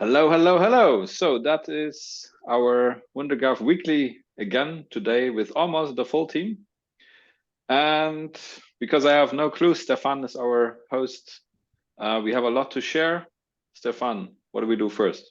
Hello, hello, hello. So that is our WunderGraph Weekly again today with almost the full team. And because I have no clue, Stefan is our host. We have a lot to share. Stefan, what do we do first?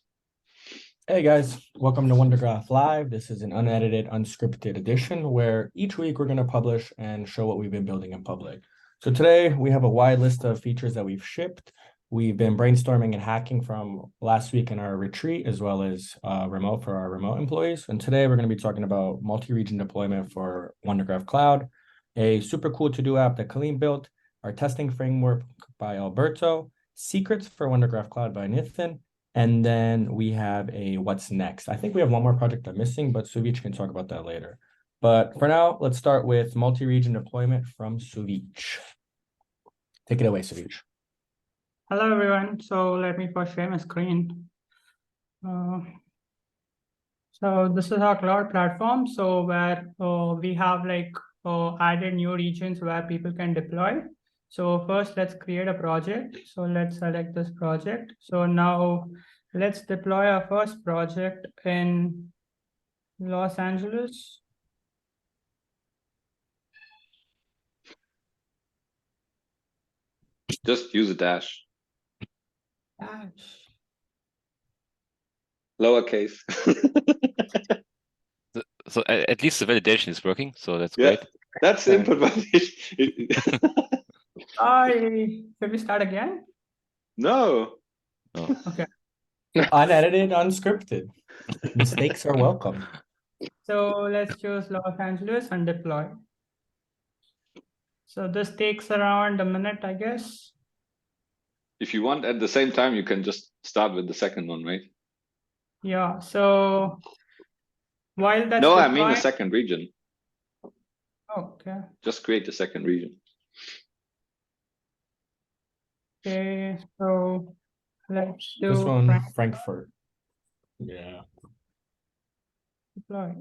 Hey guys, welcome to WunderGraph Live. This is an unedited, unscripted edition where each week we're going to publish and show what we've been building in public. So today we have a wide list of features that we've shipped. We've been brainstorming and hacking from last week in our retreat, as well as remote for our remote employees. And today we're going to be talking about multi-region deployment for WunderGraph Cloud, a super cool to-do app that Kaleem built, our testing framework by Alberto, secrets for WunderGraph Cloud by Nathan, and then we have a what's next. I think we have one more project I'm missing, but Suvich can talk about that later. But for now, let's start with multi-region deployment from Suvich. Take it away, Suvich. Hello, everyone. So let me first share my screen. So this is our cloud platform. So where we have added new regions where people can deploy. So first, let's create a project. So let's select this project. So now let's deploy our first project in Los Angeles. Just use a dash. Dash. Lowercase. So at least the validation is working, so that's Yeah, great. that's the input validation. Can we start again? No. Oh. Okay. Unedited, unscripted. Mistakes are welcome. So let's choose Los Angeles and deploy. So this takes around a minute, I guess. If you want at the same time, you can just start with the second one, right? Yeah, so while that's No, I deploying, mean the second region. okay. Just create the second region. Okay, so let's do This one, Frankfurt. Yeah. deploy.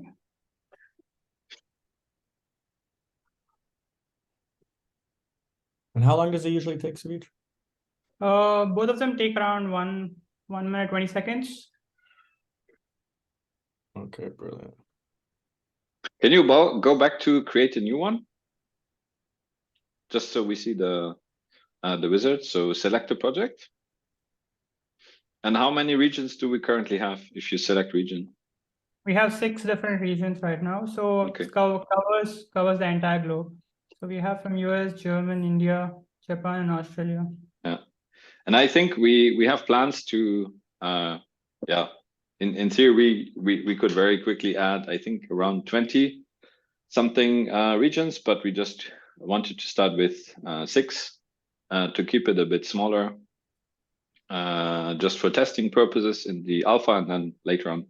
And how long does it usually take, Suvich? Both of them take around 1 minute 20 seconds. Okay, brilliant. Can you go back to create a new one? Just so we see the wizard. So select a project. And how many regions do we currently have if you select region? We have 6 different regions right now. So Okay. it covers the entire globe. So we have from US, German, India, Japan, and Australia. Yeah. And I think we have plans to yeah. In theory, we could very quickly add, I think, around 20 something regions, but we just wanted to start with 6 to keep it a bit smaller, just for testing purposes in the alpha, and then later on,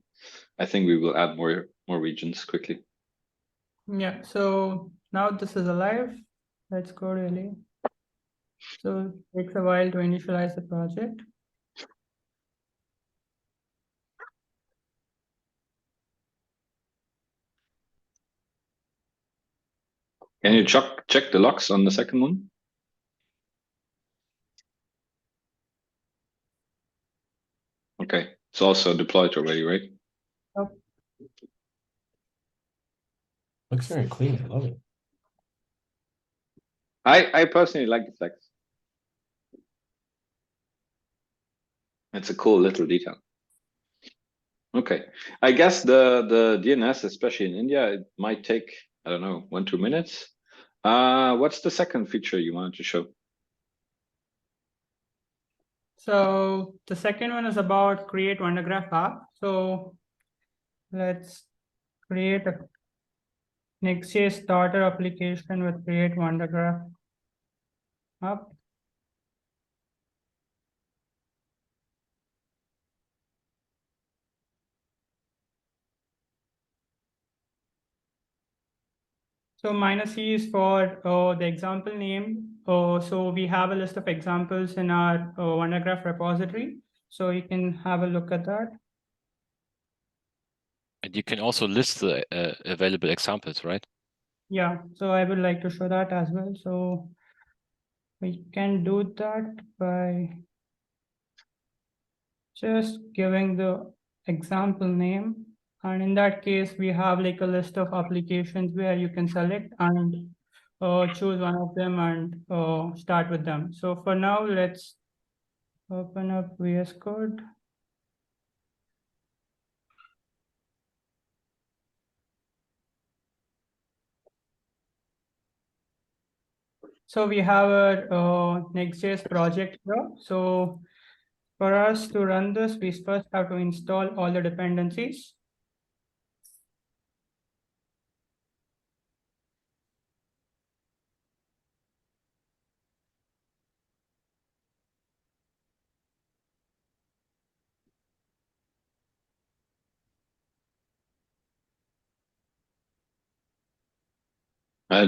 I think we will add more regions quickly. Yeah, so now this is alive. Let's go to LA. So it takes a while to initialize the project. Can you check the logs on the second one? Okay, it's also deployed already, right? Yep. Looks very clean. I love it. I personally like the flex. It's a cool little detail. Okay, I guess the DNS, especially in India, it might take, I don't know, 1-2 minutes. What's the second feature you wanted to show? So the second one is about create-wundergraph-app. So let's create a Next.js starter application with create-wundergraph-app. So -e is for the example name. So we have a list of examples in our WunderGraph repository. So you can have a look at that. And you can also list the available examples, right? Yeah, so I would like to show that as well. So we can do that by just giving the example name. And in that case, we have like a list of applications where you can select and choose one of them and start with them. So for now, let's open up VS Code. So we have a Next.js project here. So for us to run this, we first have to install all the dependencies.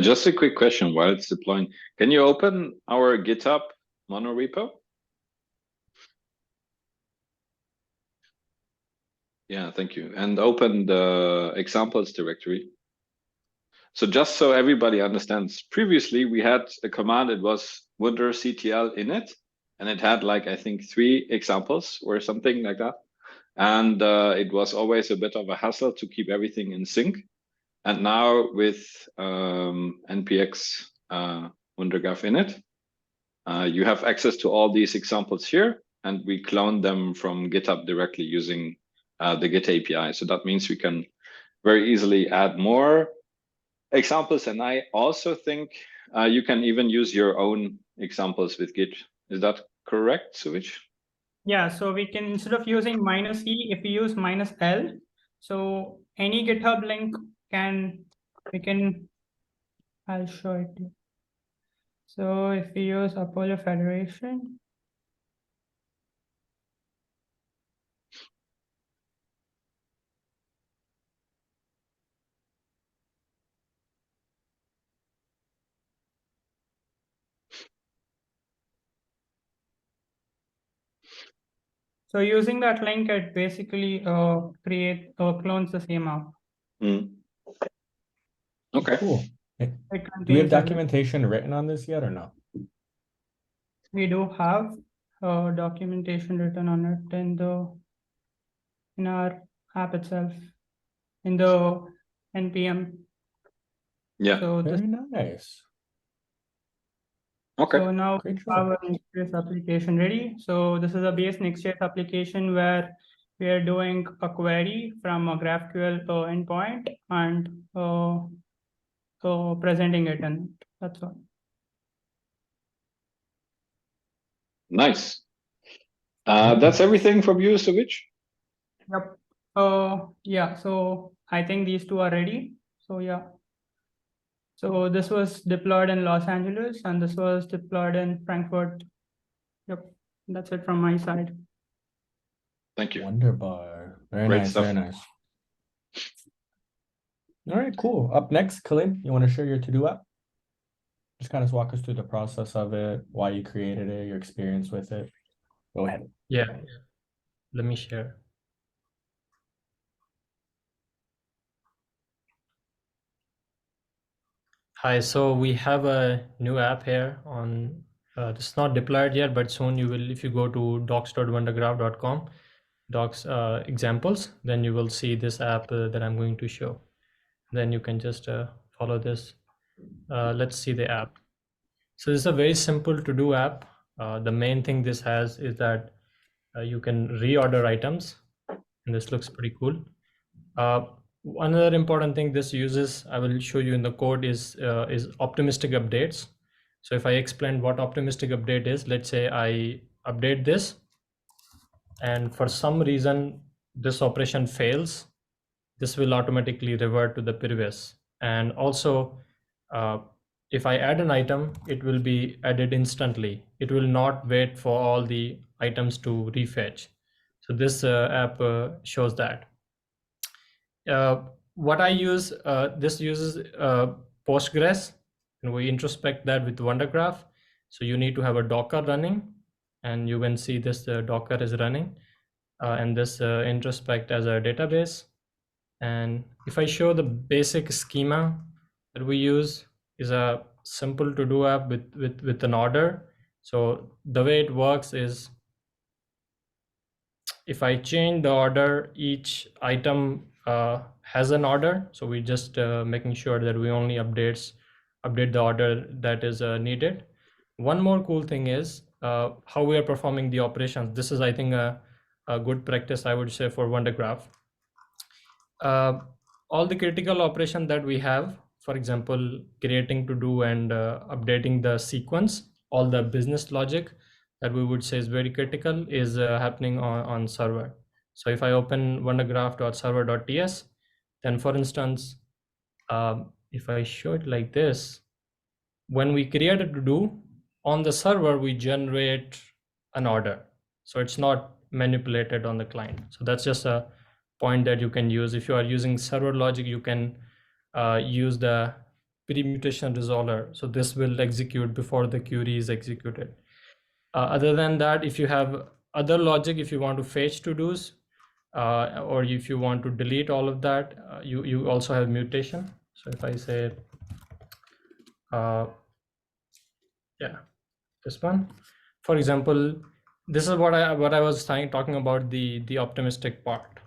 Just a quick question while it's deploying. Can you open our GitHub mono repo? Yeah, thank you. And open the examples directory. So just so everybody understands, previously we had a command, it was wunderctl init, and it had like, I think 3 examples or something like that. And it was always a bit of a hassle to keep everything in sync. And now with npx WunderGraph init, you have access to all these examples here, and we clone them from GitHub directly using the Git API. So that means we can very easily add more examples. And I also think you can even use your own examples with Git. Is that correct, Suvich? Yeah, so we can, instead of using -e, if we use -l, so any GitHub link I'll show it to you. So if we use Apollo Federation, so using that link, it basically clones the same app. Okay. Cool. It Do we have contains documentation written on this yet or no? We do have documentation written on it in our app itself, in the npm. Yeah. So this, Very nice. Okay. so now we Great have job. a Next.js application ready. So this is a base Next.js application where we are doing a query from a GraphQL endpoint and presenting it, and that's all. Nice. That's everything from you, Suvich? Yep. Yeah, so I think these two are ready. So yeah. So this was deployed in Los Angeles and this was deployed in Frankfurt. Yep, that's it from my side. Thank you. Wunderbar. Very Great nice, stuff. very nice. All right, cool. Up next, Khalid, you want to share your to-do app? Just kind of walk us through the process of it, why you created it, your experience with it. Go ahead. Yeah, let me share. Hi, so we have a new app here on, it's not deployed yet, but soon you will, if you go to docs.wundergraph.com, docs examples, then you will see this app that I'm going to show. Then you can just follow this. Let's see the app. So this is a very simple to do app. The main thing this has is that you can reorder items, and this looks pretty cool. Another important thing this uses, I will show you in the code, is optimistic updates. So if I explain what optimistic update is, let's say I update this and for some reason this operation fails, this will automatically revert to the previous. And also if I add an item, it will be added instantly. It will not wait for all the items to refetch. So this app shows that. What I use, this uses Postgres, and we introspect that with WunderGraph. So you need to have a Docker running, and you can see this Docker is running, and this introspect as a database. And if I show the basic schema that we use is a simple to-do app with an order. So the way it works is If I change the order, each item has an order. So we just making sure that we only update the order that is needed. One more cool thing is how we are performing the operations. This is, I think, a good practice, I would say, for WunderGraph. All the critical operation that we have, for example, creating to do and updating the sequence, all the business logic that we would say is very critical is happening on server. So if I open wundergraph.server.ts, then for instance, if I show it like this, when we create a to do on the server, we generate an order. So it's not manipulated on the client. So that's just a point that you can use. If you are using server logic, you can use the pre-mutation resolver. So this will execute before the query is executed. Other than that, if you have other logic, if you want to fetch to-dos, or if you want to delete all of that, you also have mutation. So if I say, yeah, this one, for example, this is what I was talking about, the optimistic part.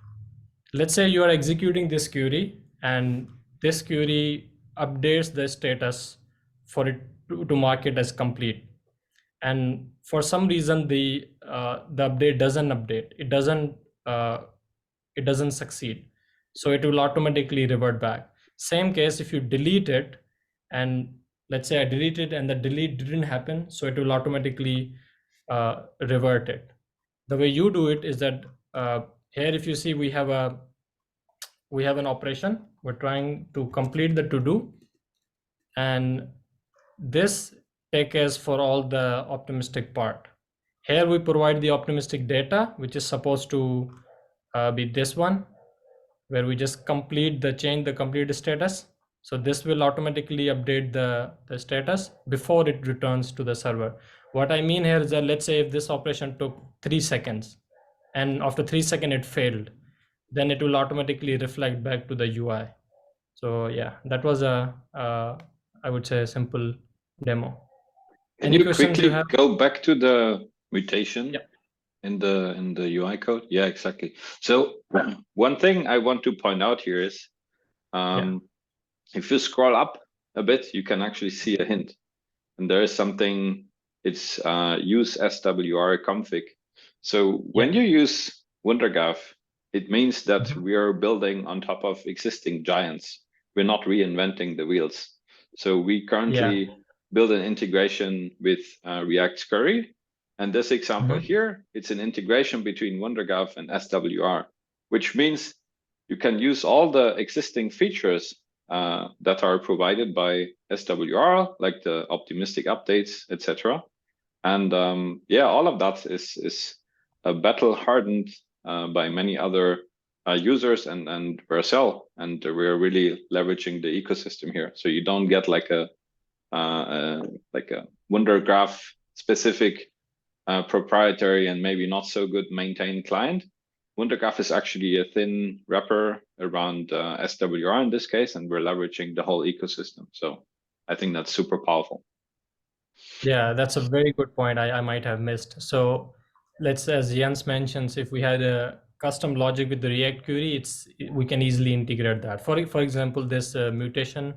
Let's say you are executing this query and this query updates the status for it to mark it as complete. And for some reason, the update doesn't update. It doesn't succeed. So it will automatically revert back. Same case, if you delete it, and let's say I delete it and the delete didn't happen, so it will automatically revert it. The way you do it is that here, if you see, we have an operation. We're trying to complete the to-do, and this take as for all the optimistic part. Here we provide the optimistic data, which is supposed to be this one, where we just complete the change the complete status. So this will automatically update the status before it returns to the server. What I mean here is that, let's say if this operation took 3 seconds and after 3 seconds it failed, then it will automatically reflect back to the UI. So yeah, that was I would say a simple demo. Can Any you questions quickly you have? go back to the mutation Yeah. in the UI code? Yeah, exactly. So one thing I want to point out here is if you scroll up a bit, you can actually see a hint. And there is something, it's use SWR config. So when you use WunderGraph, it means that we are building on top of existing giants. We're not reinventing the wheels. So we currently build an integration with React Scurry. And this example here, it's an integration between WunderGraph and SWR, which means you can use all the existing features that are provided by SWR, like the optimistic updates, etc. And all of that is battle hardened by many other users and Vercel, and we're really leveraging the ecosystem here. So you don't get like a WunderGraph specific proprietary and maybe not so good maintained client. WunderGraph is actually a thin wrapper around SWR in this case, and we're leveraging the whole ecosystem. So I think that's super powerful. Yeah, that's a very good point I might have missed. So let's, as Jens mentions, if we had a custom logic with the React query, we can easily integrate that. For example, this mutation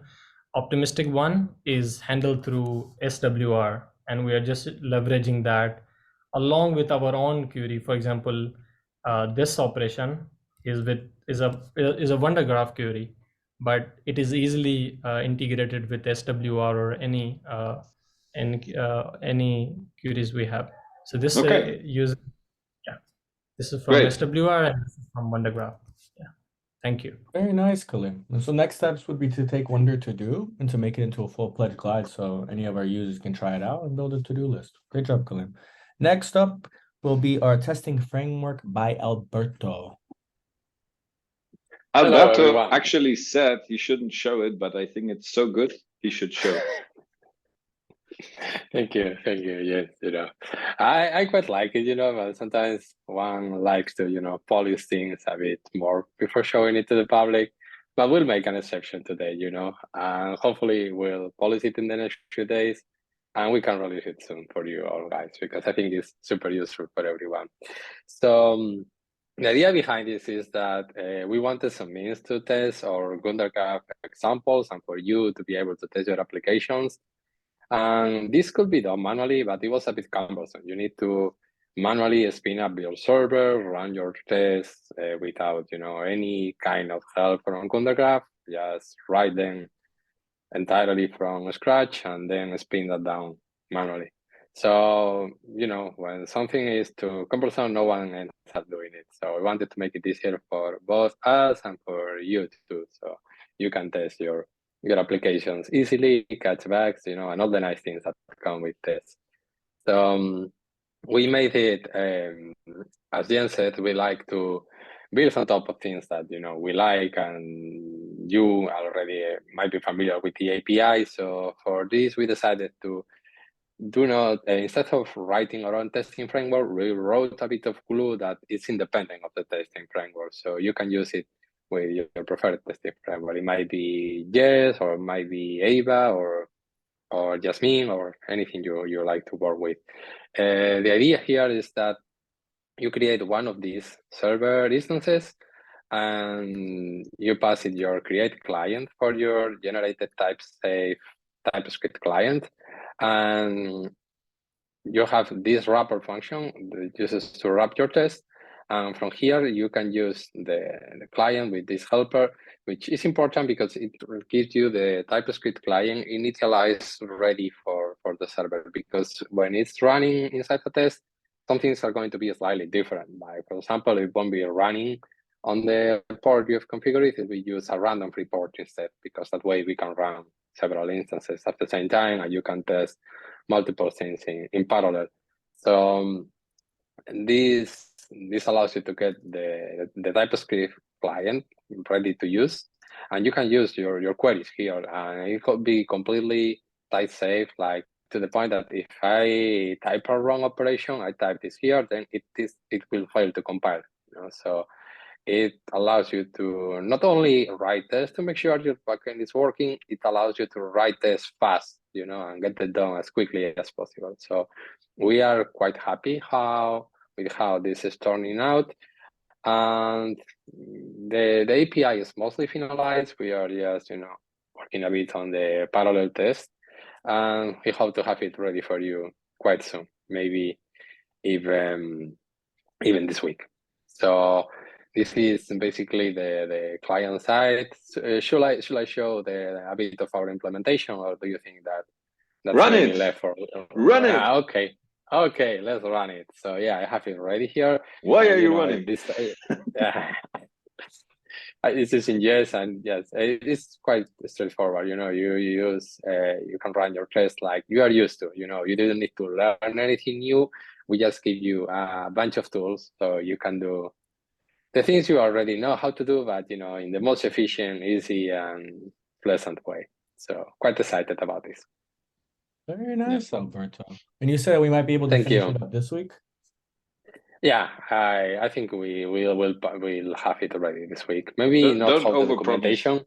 optimistic one is handled through SWR, and we are just leveraging that along with our own query. For example, this operation is a WunderGraph query, but it is easily integrated with SWR or any queries we have. So this this is from SWR and this is from WunderGraph. Yeah, thank you. Very nice, Kalim. And so next steps would be to take WunderTODO and to make it into a full-fledged glide so any of our users can try it out and build a to-do list. Great job, Kalim. Next up will be our testing framework by Alberto. Alberto actually said he shouldn't show it, but I think it's so good he should show it. Thank you. Yes, I quite like it, but sometimes one likes to, polish things a bit more before showing it to the public. But we'll make an exception today, and hopefully we'll polish it in the next few days, and we can release it soon for you all guys, because I think it's super useful for everyone. So The idea behind this is that we wanted some means to test our WunderGraph examples and for you to be able to test your applications. And this could be done manually, but it was a bit cumbersome. You need to manually spin up your server, run your tests without, any kind of help from WunderGraph. Just write them entirely from scratch and then spin that down manually. So, when something is too cumbersome, no one ends up doing it. So we wanted to make it easier for both us and for you too. So you can test your applications easily, catch bugs, and all the nice things that come with tests. So we made it, as Jen said, we like to build on top of things that, we like, and you already might be familiar with the API. So for this, we decided to do not, instead of writing our own testing framework, we wrote a bit of glue that is independent of the testing framework. So you can use it with your preferred testing framework. It might be Jest, or it might be Ava, or Jasmine, or anything you like to work with. The idea here is that you create one of these server instances and you pass it your create client for your generated type-safe TypeScript client. And you have this wrapper function that uses to wrap your test. And from here, you can use the client with this helper, which is important because it gives you the TypeScript client initialized ready for the server. Because when it's running inside the test, some things are going to be slightly different. Like, for example, it won't be running on the port you've configured. It will use a random free port instead, because that way we can run several instances at the same time and you can test multiple things in parallel. So this allows you to get the TypeScript client ready to use, and you can use your queries here, and it could be completely type safe, like to the point that if I type a wrong operation, I type this here, then it will fail to compile. So it allows you to not only write tests to make sure your backend is working, it allows you to write tests fast, and get it done as quickly as possible. So we are quite happy with how this is turning out. And the API is mostly finalized. We are just, working a bit on the parallel test. And we hope to have it ready for you quite soon, maybe even this week. So this is basically the client side. Should I show a bit of our implementation, or do you think that's Run maybe it. left for Run it. Okay, let's run it. So yeah, I have it ready here. Why are you running? This this is in Jest, and yes, it's quite straightforward. You you can run your test like you are used to. You didn't need to learn anything new. We just give you a bunch of tools so you can do the things you already know how to do, but in the most efficient, easy, and pleasant way. So quite excited about this. Very nice, Alberto. And you said we might be able to finish it up this week? Yeah, I think we'll have it already this week. Maybe not all the documentation.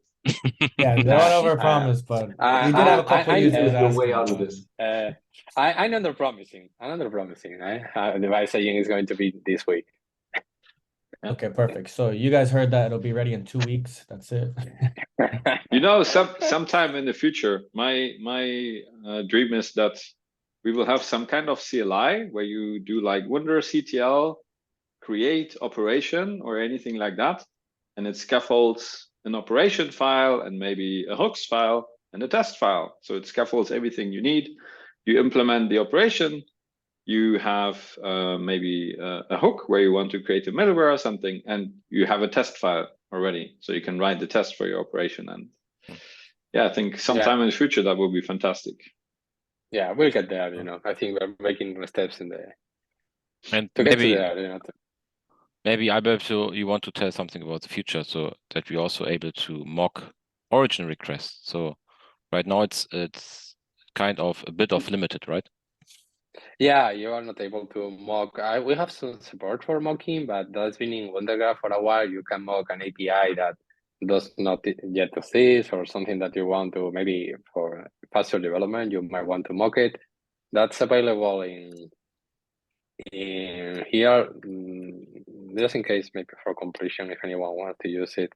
Yeah, don't overpromise, but we did have a couple users asking. I'm under promising. By saying it's going to be this week. Okay, perfect. So you guys heard that it'll be ready in 2 weeks. That's it. Sometime in the future, my dream is that we will have some kind of CLI where you do like WunderCTL, create operation or anything like that, and it scaffolds an operation file and maybe a hooks file and a test file. So it scaffolds everything you need. You implement the operation. You have maybe a hook where you want to create a middleware or something, and you have a test file already. So you can write the test for your operation. And yeah, I think sometime in the future, that will be fantastic. Yeah, we'll get there, I think we're making steps in there. And to maybe, get to there, maybe Alberto, you want to tell something about the future so that we're also able to mock origin requests. So right now it's kind of a bit of limited, right? Yeah, you are not able to mock. We have some support for mocking, but that's been in WunderGraph for a while. You can mock an API that does not yet exist, or something that you want to, maybe for faster development, you might want to mock it. That's available in here. just in case, maybe for completion, if anyone wants to use it,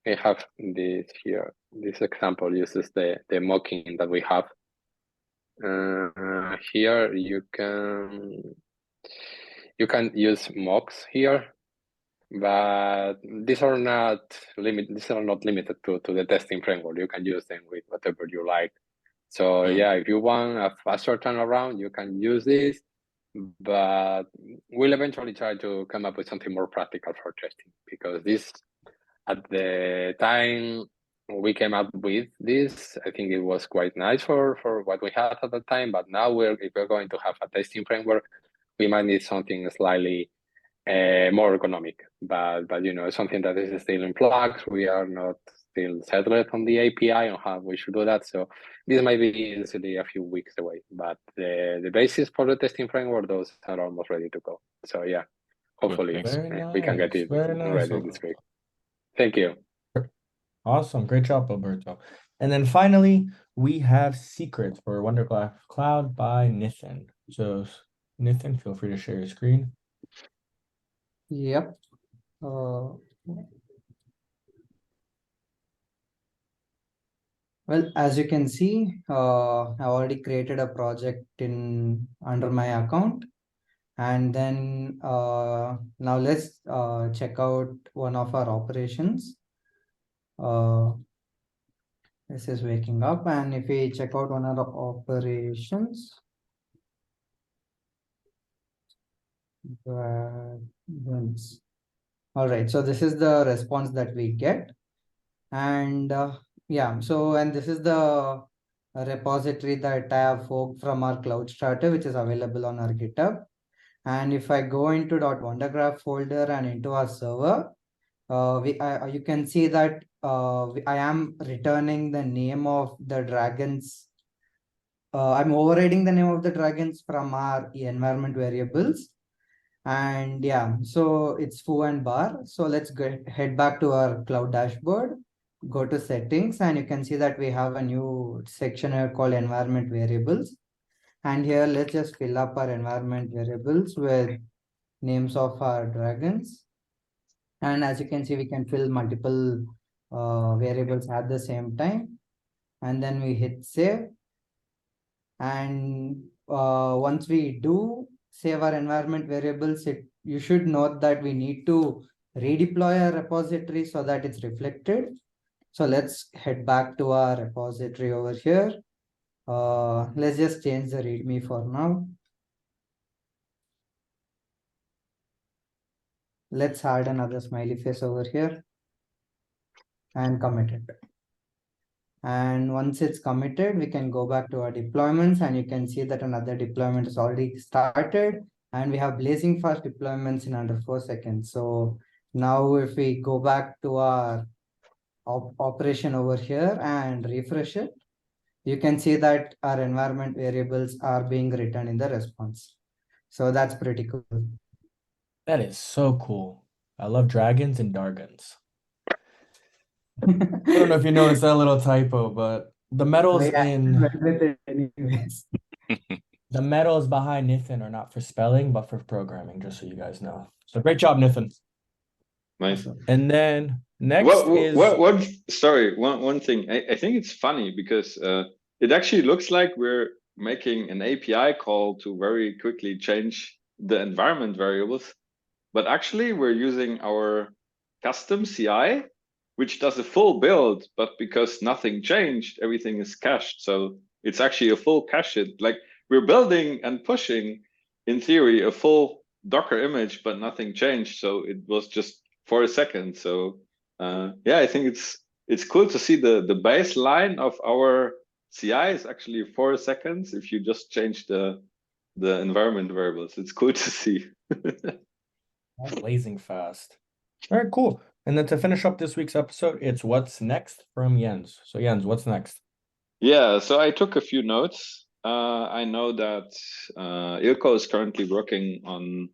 we have this here. This example uses the mocking that we have. Here you can use mocks here, but these are not limited to the testing framework. You can use them with whatever you like. So yeah, if you want a faster turnaround, you can use this, but we'll eventually try to come up with something more practical for testing, because this, at the time we came up with this, I think it was quite nice for what we had at the time, but now if we're going to have a testing framework, we might need something slightly more economic, but you know, something that is still in flux. We are not still settled on the API on how we should do that. So this might be easily a few weeks away, but the basis for the testing framework, those are almost ready to go. So yeah, hopefully we can get it ready this week. Thank you. Awesome. Great job, Alberto. And then finally, we have secrets for WunderGraph Cloud by Nithin. So Nithin, feel free to share your screen. Yep. Well, as you can see, I already created a project under my account. And then now let's check out one of our operations. This is waking up, and if we check out one of the operations, all right, so this is the response that we get, and yeah, so and this is the repository that I have forked from our cloud starter, which is available on our GitHub. And if I go into .wundergraph folder and into our server, you can see that I am returning the name of the dragons. I'm overriding the name of the dragons from our environment variables. And yeah, so it's foo and bar. So let's head back to our cloud dashboard, go to settings, and you can see that we have a new section here called environment variables. And here, let's just fill up our environment variables with names of our dragons. And as you can see, we can fill multiple variables at the same time. And then we hit save. And once we do save our environment variables, you should note that we need to redeploy our repository so that it's reflected. So let's head back to our repository over here. Let's just change the README for now. Let's add another smiley face over here and commit it. And once it's committed, we can go back to our deployments, and you can see that another deployment is already started, and we have blazing fast deployments in under 4 seconds. So now if we go back to our operation over here and refresh it, you can see that our environment variables are being written in the response. So that's pretty cool. That is so cool. I love dragons and dargons. I don't know if you noticed that little typo, but the medals the medals behind Nithin are not for spelling, but for programming, just so you guys know. So great job, Nithin. Nice. And then next one thing. I think it's funny because it actually looks like we're making an API call to very quickly change the environment variables, but actually we're using our custom CI, which does a full build, but because nothing changed, everything is cached. So it's actually a full cache. Like we're building and pushing, in theory, a full Docker image, but nothing changed. So it was just for a second. So yeah, I think it's cool to see the baseline of our CI is actually 4 seconds if you just change the environment variables. It's cool to see. Blazing fast. All right, cool. And then to finish up this week's episode, it's what's next from Jens. So Jens, what's next? Yeah, so I took a few notes. I know that Ilko is currently working on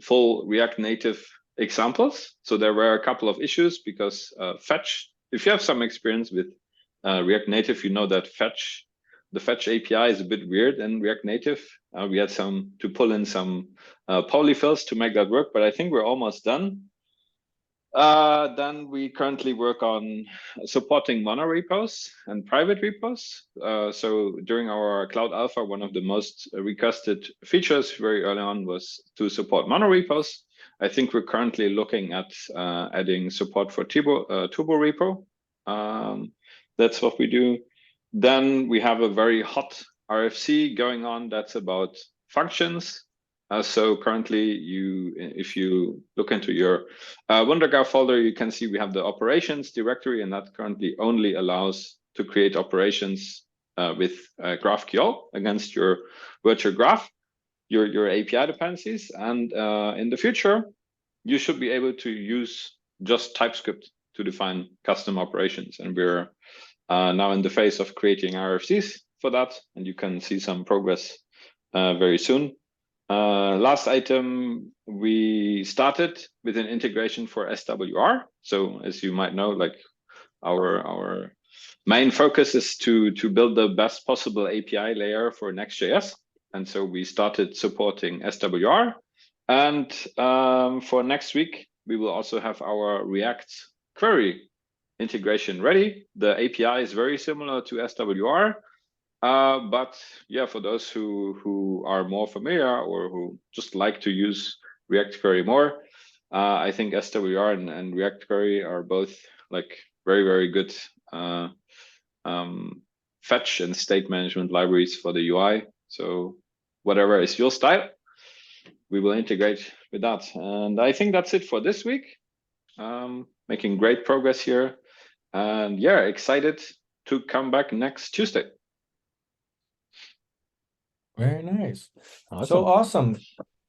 full React Native examples. So there were a couple of issues because fetch, if you have some experience with React Native, you know that fetch the fetch API is a bit weird in React Native. We had to pull in some polyfills to make that work, but I think we're almost done. Then we currently work on supporting monorepos and private repos. So during our Cloud Alpha, one of the most requested features very early on was to support monorepos. I think we're currently looking at adding support for turbo repo. That's what we do. Then we have a very hot RFC going on that's about functions. So currently, if you look into your WunderGraph folder, you can see we have the operations directory, and that currently only allows to create operations with GraphQL against your virtual graph, your API dependencies. And in the future, you should be able to use just TypeScript to define custom operations. And we're now in the phase of creating RFCs for that, and you can see some progress very soon. Last item, we started with an integration for SWR. So as you might know, like our main focus is to build the best possible API layer for Next.js. And so we started supporting SWR. And for next week, we will also have our React query integration ready. The API is very similar to SWR. But yeah, for those who are more familiar or who just like to use React Query more, I think SWR and React Query are both like very, very good fetch and state management libraries for the UI. So whatever is your style, we will integrate with that. And I think that's it for this week. Making great progress here. And yeah, excited to come back next Tuesday. Very nice. Awesome. So awesome.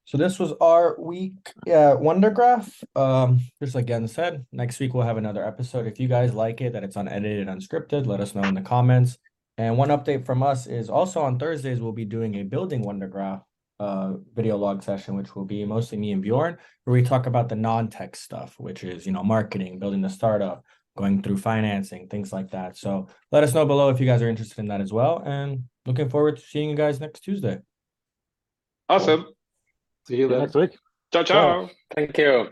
So this was our week WunderGraph. Just like Gen said, next week we'll have another episode. If you guys like it, that it's unedited, unscripted, let us know in the comments. And one update from us is also on Thursdays, we'll be doing a building WunderGraph video log session, which will be mostly me and Bjorn, where we talk about the non-tech stuff, which is, marketing, building the startup, going through financing, things like that. So let us know below if you guys are interested in that as well. And looking forward to seeing you guys next Tuesday. Awesome. See you next week. Ciao, ciao. Thank you.